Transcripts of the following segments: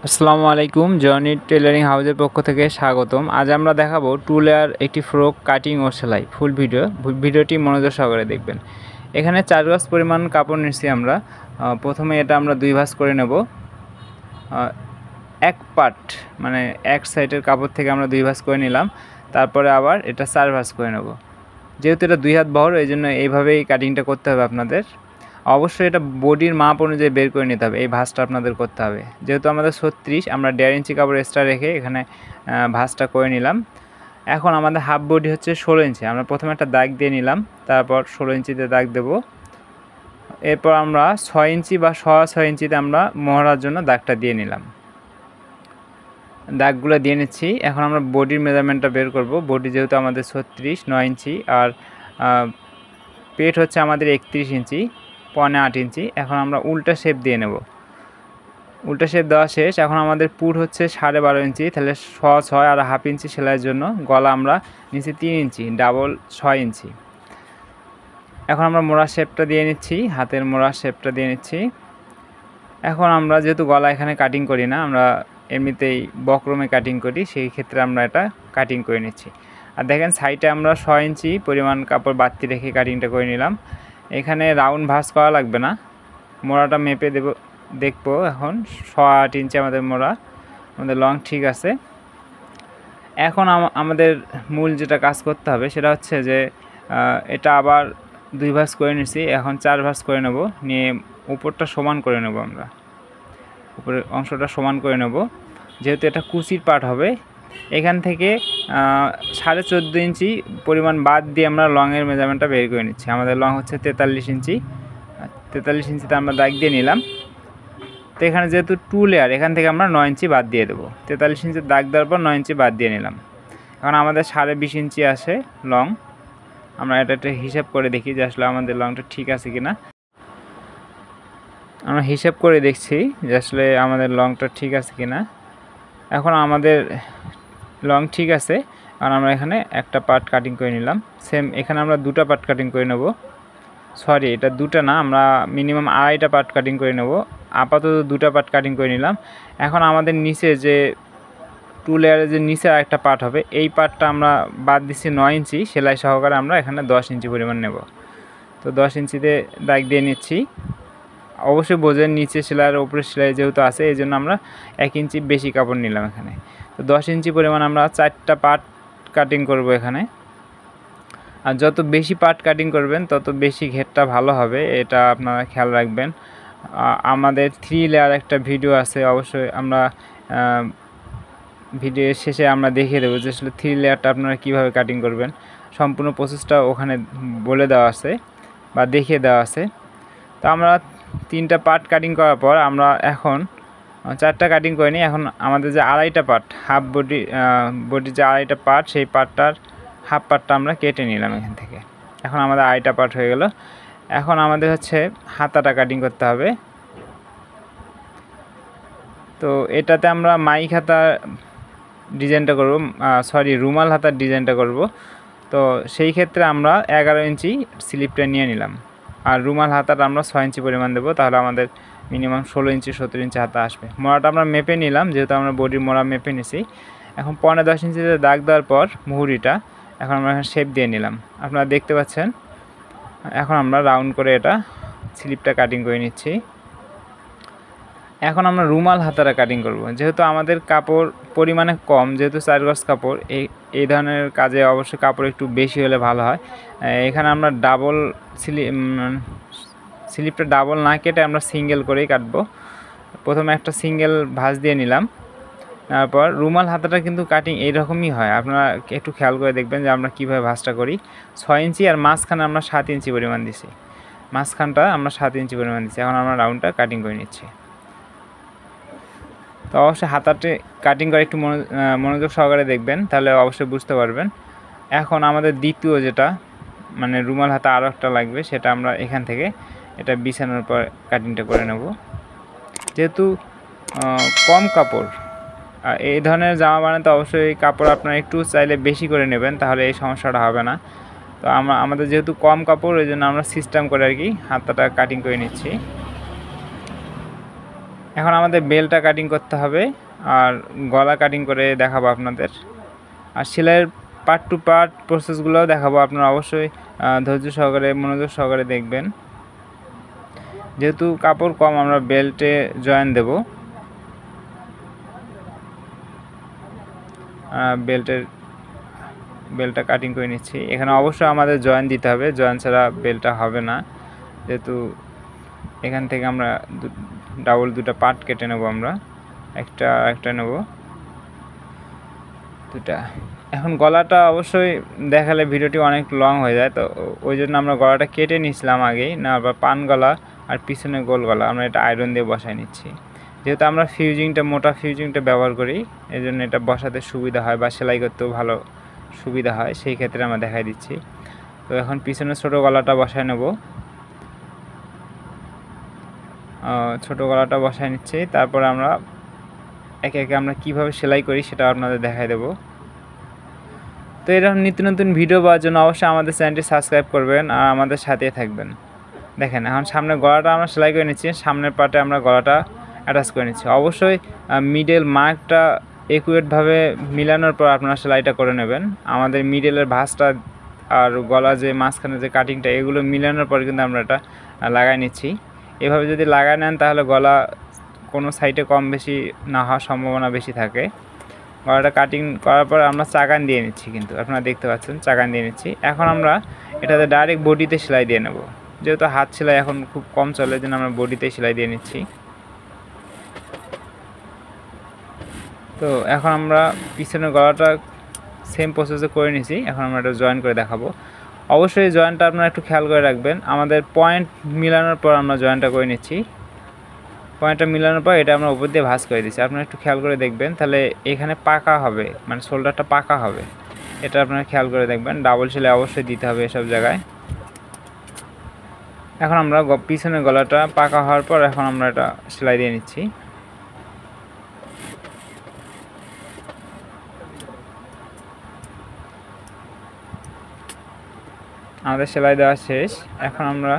আসসালামু আলাইকুম, Johnny tailoring হাউসের পক্ষ থেকে স্বাগতম। আজ আমরা দেখাবো 2 লেয়ার একটি ফ্রক কাটিং ও সেলাই ফুল ভিডিওটি মনোযোগ সহকারে দেখবেন। এখানে 4 গজ পরিমাণ কাপড় নিচ্ছি আমরা। প্রথমে এটা আমরা 2 ভাঁজ করে নেব। এক পার্ট মানে এক সাইডের কাপড় থেকে আমরা 2 ভাঁজ করে নিলাম, তারপরে আবার এটা 4 ভাঁজ করে নেব। যেহেতু এটা 2 হাত বহর, এই জন্য এইভাবেই কাটিংটা করতে হবে আপনাদের। অবশ্যই এটা বডির মাপ অনুযায়ী বের করে নিতে হবে, এই ভাঁজটা আপনাদের করতে হবে। যেহেতু আমাদের 36, আমরা 1.5 ইঞ্চি কাপড় এক্সট্রা রেখে এখানে ভাঁজটা করে নিলাম। এখন আমাদের হাফ বডি হচ্ছে 16 ইঞ্চি। আমরা প্রথমে একটা দাগ দিয়ে নিলাম, তারপর 16 ইঞ্চিতে দাগ দেব। এরপর আমরা 6 ইঞ্চি বা 6.5 ইঞ্চিতে আমরা মহড়ার জন্য দাগটা দিয়ে নিলাম। দাগগুলো দিয়ে নিচ্ছি। এখন আমরা বডির মেজারমেন্টটা বের করব। বডি যেহেতু আমাদের 36, 9 ইঞ্চি, আর পেট হচ্ছে আমাদের 31 ইঞ্চি, 8.5 ইঞ্চি। এখন আমরা উল্টা শেপ দিয়ে নেব। উল্টা শেপ দেওয়া শেষ। এখন আমাদের পুট হচ্ছে 12.5 ইঞ্চি, তাহলে 6 আর হাফ ইঞ্চি সেলাইয়ের জন্য গলা আমরা নিচে 3 ইঞ্চি, ডাবল 6 ইঞ্চি। এখন আমরা মোড়া শেপটা দিয়ে নিচ্ছি, হাতের মোড়া শেপটা দিয়ে নিচ্ছি। এখন আমরা যেহেতু গলা এখানে কাটিং করি না, আমরা এমনিতেই বক্রমে কাটিং করি, সেই ক্ষেত্রে আমরা এটা কাটিং করে নিচ্ছি। আর দেখেন সাইডে আমরা 6 ইঞ্চি পরিমাণ কাপড় বাড়তি রেখে কাটিংটা করে নিলাম। এখানে রাউন্ড ভাঁজ করা লাগবে না, মোড়াটা মেপে দেখবো। এখন 6.8 ইঞ্চি আমাদের মোড়া, আমাদের লং ঠিক আছে। এখন আমাদের মূল যেটা কাজ করতে হবে সেটা হচ্ছে যে এটা আবার 2 ভাঁজ করে নিচ্ছি, এখন 4 ভাঁজ করে নেব। নিয়ে উপরটা সমান করে নেব, আমরা উপরের অংশটা সমান করে নেব। যেহেতু এটা কুচির পার্ট হবে, এখান থেকে 14.5 ইঞ্চি পরিমাণ বাদ দিয়ে আমরা লংয়ের মেজারমেন্টটা বের করে নিচ্ছি। আমাদের লং হচ্ছে 43 ইঞ্চি। 43 ইঞ্চিতে আমরা দাগ দিয়ে নিলাম। তো এখানে যেহেতু 2 লেয়ার, এখান থেকে আমরা 9 ইঞ্চি বাদ দিয়ে দেবো। 43 ইঞ্চি দাগ দেওয়ার পর 9 ইঞ্চি বাদ দিয়ে নিলাম। এখন আমাদের 20.5 ইঞ্চি আসে লং। আমরা এটা একটা হিসাব করে দেখি যে আসলে আমাদের লংটা ঠিক আছে কিনা। আমরা হিসাব করে দেখছি যে আসলে আমাদের লংটা ঠিক আছে কিনা। এখন আমাদের লং ঠিক আছে, কারণ আমরা এখানে একটা পার্ট কাটিং করে নিলাম। সেম এখানে আমরা 2টা পার্ট কাটিং করে নেব। সরি, এটা 2টা না, আমরা মিনিমাম 2.5টা পার্ট কাটিং করে নেব। আপাতত 2টা পার্ট কাটিং করে নিলাম। এখন আমাদের নিচে যে 2 লেয়ারের যে নিচে আরেকটা পার্ট হবে, এই পার্টটা আমরা বাদ দিচ্ছি 9 ইঞ্চি সেলাই সহকারে। আমরা এখানে 10 ইঞ্চি পরিমাণ নেব। তো 10 ইঞ্চিতে দাগ দিয়ে নিচ্ছি। অবশ্যই বোঝেন নিচে সেলাই আর উপরে সেলাই যেহেতু আছে, এই জন্য আমরা 1 ইঞ্চি বেশি কাপড় নিলাম এখানে। তো 10 ইঞ্চি পরিমাণ আমরা 4টা পার্ট কাটিং করব এখানে। আর যত বেশি পার্ট কাটিং করবেন তত বেশি ঘেরটা ভালো হবে, এটা আপনারা খেয়াল রাখবেন। আমাদের 3 লেয়ার একটা ভিডিও আছে, অবশ্যই আমরা ভিডিওর শেষে আমরা দেখিয়ে দেবো যে আসলে 3 লেয়ারটা আপনারা কীভাবে কাটিং করবেন। সম্পূর্ণ প্রসেসটা ওখানে বলে দেওয়া আছে বা দেখিয়ে দেওয়া আছে। তো আমরা 3টা পার্ট কাটিং করার পর আমরা এখন 4টা কাটিং করে নিই। এখন আমাদের যে 2.5টা পার্ট, হাফ বডির যে 2.5টা পার্ট, সেই পার্টটার হাফ পার্টটা আমরা কেটে নিলাম এখান থেকে। এখন আমাদের 2.5টা পার্ট হয়ে গেল। এখন আমাদের হচ্ছে হাতাটা কাটিং করতে হবে। তো এটাতে আমরা মাইক হাতা ডিজাইনটা করব, সরি রুমাল হাতার ডিজাইনটা করব। তো সেই ক্ষেত্রে আমরা 11 ইঞ্চি স্লিপটা নিয়ে নিলাম, আর রুমাল হাতাটা আমরা 6 ইঞ্চি পরিমাণ দেবো। তাহলে আমাদের মিনিমাম 16 ইঞ্চি 17 ইঞ্চি হাতা আসবে। মোড়াটা আমরা মেপে নিলাম, যেহেতু আমরা বডির মোড়া মেপে নিছি। এখন 15-10 ইঞ্চিতে দাগ দেওয়ার পর মুহুরিটা এখন আমরা এখানে শেপ দিয়ে নিলাম, আপনারা দেখতে পাচ্ছেন। এখন আমরা রাউন্ড করে এটা স্লিপটা কাটিং করে নিচ্ছি। এখন আমরা রুমাল হাতাটা কাটিং করব। যেহেতু আমাদের কাপড় পরিমাণে কম, যেহেতু 4 গজ কাপড়, এই ধরনের কাজে অবশ্যই কাপড় একটু বেশি হলে ভালো হয়। এখানে আমরা ডাবল স্লিপটা ডাবল না কেটে আমরা সিঙ্গেল করেই কাটবো। প্রথমে একটা সিঙ্গেল ভাঁজ দিয়ে নিলাম। তারপর রুমাল হাতাটা কিন্তু কাটিং এইরকমই হয়, আপনারা একটু খেয়াল করে দেখবেন যে আমরা কীভাবে ভাঁজটা করি। 6 ইঞ্চি আর মাঝখানে আমরা 7 ইঞ্চি পরিমাণ দিছি, মাঝখানটা আমরা 7 ইঞ্চি পরিমাণ দিচ্ছি। এখন আমরা রাউন্ডটা কাটিং করে নিচ্ছি। তো অবশ্যই হাতাতে কাটিং করে একটু মনোযোগ সহকারে দেখবেন, তাহলে অবশ্যই বুঝতে পারবেন। এখন আমাদের দ্বিতীয় যেটা মানে রুমাল হাতা আরও একটা লাগবে, সেটা আমরা এখান থেকে এটা বিছানোর পর কাটিংটা করে নেব। যেহেতু কম কাপড়, এই ধরনের জামা বানাতে অবশ্যই কাপড় আপনারা একটু চাইলে বেশি করে নেবেন, তাহলে এই সমস্যাটা হবে না। তো আমাদের যেহেতু কম কাপড়, ওই জন্য আমরা সিস্টেম করে আর কি হাতাটা কাটিং করে নিচ্ছি। এখন আমাদের বেলটা কাটিং করতে হবে আর গলা কাটিং করে দেখাবো আপনাদের, আর সেলাইয়ের পার্ট টু পার্ট প্রসেসগুলোও দেখাবো। আপনারা অবশ্যই ধৈর্য সহকারে মনোযোগ সহকারে দেখবেন। যেহেতু কাপড় কম, আমরা বেল্টে জয়েন দেব। বেল্টটা কাটিং করে নিচ্ছি। এখানে অবশ্যই আমাদের জয়েন দিতে হবে, জয়েন ছাড়া বেল্টটা হবে না। যেহেতু এখান থেকে আমরা ডাবল দুটো পার্ট কেটে নেব, আমরা একটা নেব দুটা। এখন গলাটা অবশ্যই দেখালে ভিডিওটি অনেক লং হয়ে যায়, তো ওই জন্য আমরা গলাটা কেটে নিয়েছিলাম আগেই না, আবার পান গলা আর পিছনে গোল গলা আমরা এটা আয়রন দিয়ে বসায় নিচ্ছি। যেহেতু আমরা মোটা ফিউজিংটা ব্যবহার করি, এই জন্য এটা বসাতে সুবিধা হয় বা সেলাই করতেও ভালো সুবিধা হয়, সেই ক্ষেত্রে আমরা দেখাই দিচ্ছি। তো এখন পিছনে ছোটো গলাটা বসায় নেব, ছোটো গলাটা বসায় নিচ্ছি। তারপর আমরা একে একে আমরা কীভাবে সেলাই করি সেটা আপনাদের দেখাই দেব। তো এরকম নিত্য নতুন ভিডিও পাওয়ার জন্য অবশ্যই আমাদের চ্যানেলটি সাবস্ক্রাইব করবেন আর আমাদের সাথেই থাকবেন। দেখেন এখন সামনের গলাটা আমরা সেলাই করে নিচ্ছি, সামনের পার্টে আমরা গলাটা অ্যাটাচ করে নিচ্ছি। অবশ্যই মিডল মার্কটা একুরেটভাবে মিলানোর পর আপনারা সেলাইটা করে নেবেন। আমাদের মিডলের ভাঁজটা আর গলা যে মাঝখানে যে কাটিংটা, এগুলো মিলানোর পর কিন্তু আমরা এটা লাগাই নিচ্ছি। এভাবে যদি লাগায় নেন তাহলে গলা কোনো সাইডে কম বেশি না হওয়ার সম্ভাবনা বেশি থাকে। গলাটা কাটিং করার পর আমরা চাকান দিয়ে নিচ্ছি, কিন্তু আপনারা দেখতে পাচ্ছেন চাকান দিয়ে নিচ্ছি। এখন আমরা এটাতে ডাইরেক্ট বডিতে সেলাই দিয়ে নেব। যেহেতু হাত সেলাই এখন খুব কম চলে, জন্য আমরা বডিতে সেলাই দিয়ে নিচ্ছি। তো এখন আমরা পিছনের গলাটা সেম প্রসেসে করে নিছি। এখন আমরা এটা জয়েন করে দেখাবো। অবশ্যই জয়েনটা আপনারা একটু খেয়াল করে রাখবেন। আমাদের পয়েন্ট মিলানোর পর আমরা জয়েনটা করে নিচ্ছি। পয়েন্টটা মিলানোর পর এটা আমরা উপর দিয়ে ভাঁজ করে দিচ্ছি। আপনারা একটু খেয়াল করে দেখবেন, তাহলে এখানে পাকা হবে, মানে শোল্ডারটা পাকা হবে, এটা আপনারা খেয়াল করে দেখবেন। ডাবল সেলাই অবশ্যই দিতে হবে এসব জায়গায়। এখন আমরা পিছনের গলাটা পাকা হওয়ার পর এখন আমরা এটা সেলাই দিয়ে নিচ্ছি। আমাদের সেলাই দেওয়া শেষ। এখন আমরা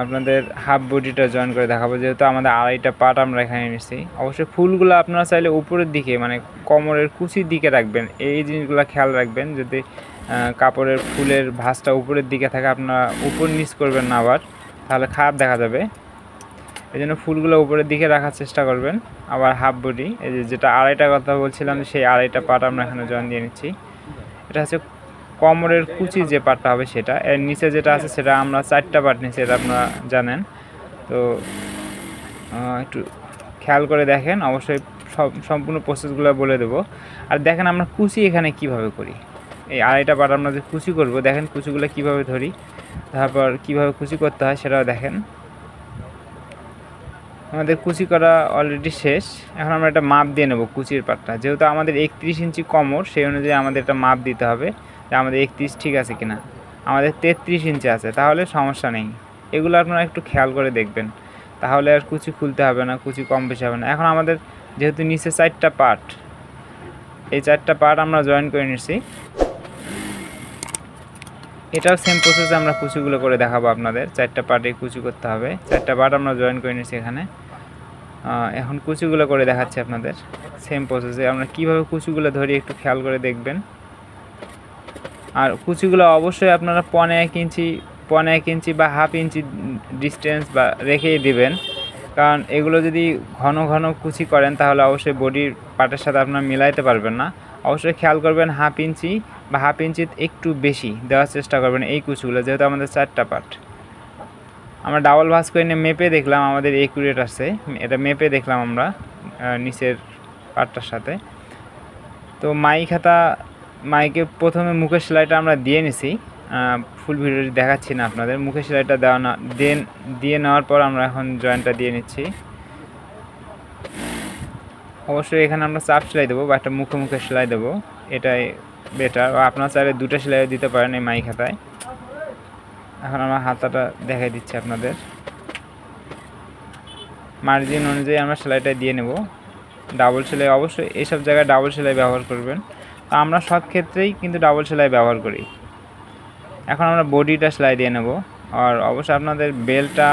আপনাদের হাফ বডিটা জয়েন করে দেখাবো। যেহেতু আমাদের আড়াইটা পার্ট আমরা এখানে নিচ্ছি, অবশ্যই ফুলগুলো আপনারা চাইলে উপরের দিকে, মানে কোমরের কুচির দিকে রাখবেন। এই জিনিসগুলো খেয়াল রাখবেন, যদি কাপড়ের ফুলের ভাঁজটা উপরের দিকে থাকে আপনারা উপর নিচ করবেন না আবার, তাহলে খারাপ দেখা যাবে। এই জন্য ফুলগুলো উপরের দিকে রাখার চেষ্টা করবেন। আবার হাফ বডি, এই যেটা আড়াইটা কথা বলছিলাম, সেই আড়াইটা পার্ট আমরা এখানে জয়েন দিয়ে নিচ্ছি। এটা হচ্ছে কোমরের কুচি যে পার্টটা হবে সেটা, এর নিচে যেটা আছে সেটা আমরা 4টা পার্ট নিচ্ছি, এটা আপনারা জানেন। তো একটু খেয়াল করে দেখেন, অবশ্যই সম্পূর্ণ প্রসেসগুলো বলে দেবো। আর দেখেন আমরা কুচি এখানে কিভাবে করি। এই আড়াইটা পার্ট আমরা যে কুচি করব, দেখেন কুচিগুলো কিভাবে ধরি, তারপর কিভাবে কুচি করতে হয় সেটাও দেখেন। আমাদের কুচি করা অলরেডি শেষ। এখন আমরা একটা মাপ দিয়ে নেব কুচির পার্টটা। যেহেতু আমাদের 31 ইঞ্চি কোমর, সেই অনুযায়ী আমাদের একটা মাপ দিতে হবে যে আমাদের 31 ঠিক আছে কিনা। আমাদের 33 ইঞ্চি আছে, তাহলে সমস্যা নেই। এগুলো আপনারা একটু খেয়াল করে দেখবেন, তাহলে আর কুচি খুলতে হবে না, কুচি কম বেশি হবে না। এখন আমাদের যেহেতু নিচে 4টা পার্ট, এই 4টা পার্ট আমরা জয়েন করে নিচ্ছি। এটাও সেম প্রসেসে আমরা কুচিগুলো করে দেখাবো আপনাদের। 4টা পার্টে কুচি করতে হবে। 4টা পার্ট আমরা জয়েন করে নিচ্ছি এখানে। এখন কুচিগুলো করে দেখাচ্ছি আপনাদের সেম প্রসেসে। আমরা কিভাবে কুচিগুলো ধরি একটু খেয়াল করে দেখবেন। আর কুচিগুলো অবশ্যই আপনারা 1.5 ইঞ্চি বা হাফ ইঞ্চি ডিস্টেন্স বা রেখেই দিবেন, কারণ এগুলো যদি ঘন ঘন কুচি করেন তাহলে অবশ্যই বডির পার্টের সাথে আপনারা মিলাইতে পারবেন না। অবশ্যই খেয়াল করবেন হাফ ইঞ্চি বা হাফ ইঞ্চির একটু বেশি দেওয়ার চেষ্টা করবেন এই কুচিগুলো, যেহেতু আমাদের 4টা পার্ট। আমরা ডাবল ভাঁজ করে নিয়ে মেপে দেখলাম আমাদের একুরেট আছে, এটা মেপে দেখলাম আমরা নিচের পার্টটার সাথে। তো মাইকে প্রথমে মুখের সেলাইটা আমরা দিয়ে নিছি, ফুল ভিডিওটি দেখাচ্ছি না আপনাদের। মুখের সেলাইটা দিয়ে নেওয়ার পর আমরা এখন জয়েন্টটা দিয়ে নিচ্ছি। অবশ্যই এখানে আমরা চাপ সেলাই দেবো বা একটা মুখে সেলাই দেবো, এটাই বেটার। আপনারা চাইলে 2টা সেলাই দিতে পারেন এই মাই খাতায়। এখন আমরা হাতাটা দেখাই দিচ্ছি আপনাদের। মার্জিন অনুযায়ী আমরা সেলাইটা দিয়ে নেব। ডাবল সেলাই অবশ্যই এইসব জায়গায় ডাবল সেলাই ব্যবহার করবেন। আমরা সব ক্ষেত্রেই কিন্তু ডাবল সেলাই ব্যবহার করি। এখন আমরা বডিটা সেলাই দিয়ে নেব। আর অবশ্যই আপনাদের বেল্টটা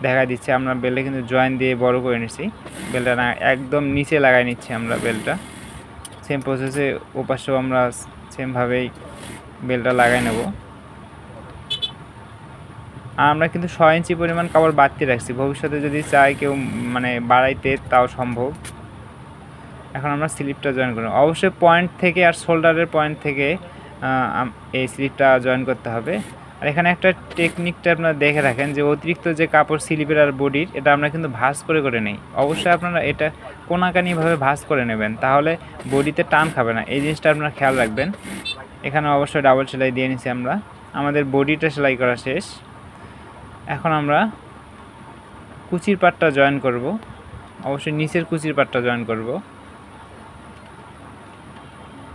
দেখা দিচ্ছে। আমরা বেল্টে কিন্তু জয়েন দিয়ে বড় করে নিচ্ছি। বেল্টটা না একদম নিচে লাগাই নিচ্ছি আমরা বেল্টটা। সেম প্রসেসে ওপাশেও আমরা সেমভাবেই বেল্টটা লাগাই নেব। আর আমরা কিন্তু 6 ইঞ্চি পরিমাণ কাপড় বাড়তি রাখছি, ভবিষ্যতে যদি চাই কেউ মানে বাড়াইতে তাও সম্ভব। এখন আমরা স্লিপটা জয়েন করব। অবশ্যই পয়েন্ট থেকে আর শোল্ডারের পয়েন্ট থেকে এই স্লিপটা জয়েন করতে হবে। আর এখানে একটা টেকনিকটা আপনারা দেখে রাখেন যে অতিরিক্ত যে কাপড় স্লিপের আর বডির, এটা আমরা কিন্তু ভাঁজ করে নেই। অবশ্যই আপনারা এটা কোনাকানিভাবে ভাঁজ করে নেবেন, তাহলে বডিতে টান খাবে না। এই জিনিসটা আপনারা খেয়াল রাখবেন। এখানে অবশ্যই ডাবল সেলাই দিয়ে নিছি আমরা। আমাদের বডিটা সেলাই করা শেষ। এখন আমরা কুচির পাটটা জয়েন করব। অবশ্যই নিচের কুচির পাটটা জয়েন করব।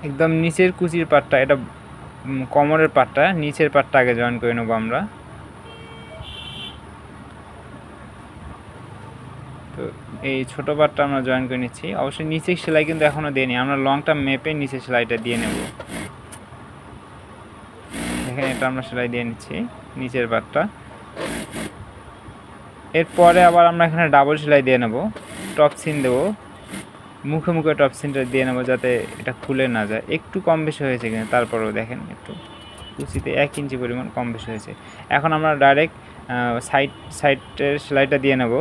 একদম নিচের কুচির পাটটা, এটা কোমরের পাটটা, নিচের পাটটা আগে জয়েন করে নেব আমরা। তো এই ছোট পাটটা আমরা জয়েন করে নিচ্ছি। অবশ্যই নিচের সেলাই কিন্তু এখনও দিইনি, আমরা লংটা মেপে নিচের সেলাইটা দিয়ে নেব। দেখেন এটা আমরা সেলাই দিয়ে নিচ্ছি নিচের পাটটা। এরপরে আবার আমরা এখানে ডাবল সেলাই দিয়ে নেব, টপ সিন দেবো, মুখে মুখে টপ সিনটা দিয়ে নেবো যাতে এটা খুলে না যায়। একটু কম বেশি হয়েছে কিন্তু তারপরেও দেখেন একটু কুচিতে 1 ইঞ্চি পরিমাণ কম বেশি হয়েছে। এখন আমরা ডাইরেক্ট সাইডের সেলাইটা দিয়ে নেব।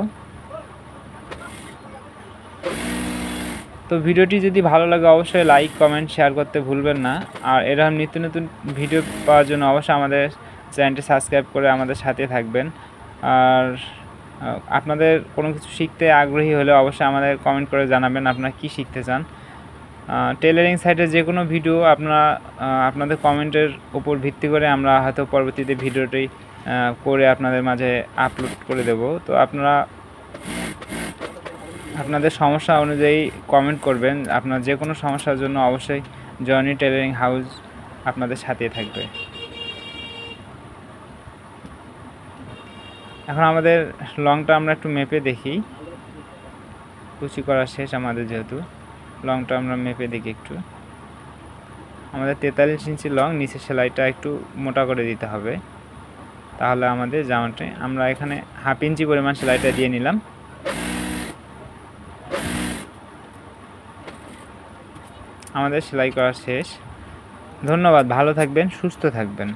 তো ভিডিওটি যদি ভালো লাগে অবশ্যই লাইক কমেন্ট শেয়ার করতে ভুলবেন না। আর এরকম নিত্য নতুন ভিডিও পাওয়ার জন্য অবশ্যই আমাদের চ্যানেলটি সাবস্ক্রাইব করে আমাদের সাথে থাকবেন। আর আপনাদের কোনো কিছু শিখতে আগ্রহী হলে অবশ্যই আমাদের কমেন্ট করে জানাবেন আপনারা কী শিখতে চান। টেলারিং সাইটের যে কোনো ভিডিও আপনাদের কমেন্টের উপর ভিত্তি করে আমরা হয়তো পরবর্তীতে ভিডিওটি করে আপনাদের মাঝে আপলোড করে দেব। তো আপনারা আপনাদের সমস্যা অনুযায়ী কমেন্ট করবেন। আপনার যে কোনো সমস্যার জন্য অবশ্যই জনি টেলারিং হাউস আপনাদের সাথে থাকবে। এখন আমাদের লংটা আমরা একটু মেপে দেখি। কুচি করা শেষ আমাদের, যেহেতু লংটা আমরা মেপে দেখি একটু। আমাদের 43 ইঞ্চি লং, নিচের সেলাইটা একটু মোটা করে দিতে হবে, তাহলে আমাদের জামাটা আমরা এখানে 1/2 ইঞ্চি পরিমাণ সেলাইটা দিয়ে নিলাম। আমাদের সেলাই করা শেষ। ধন্যবাদ, ভালো থাকবেন, সুস্থ থাকবেন।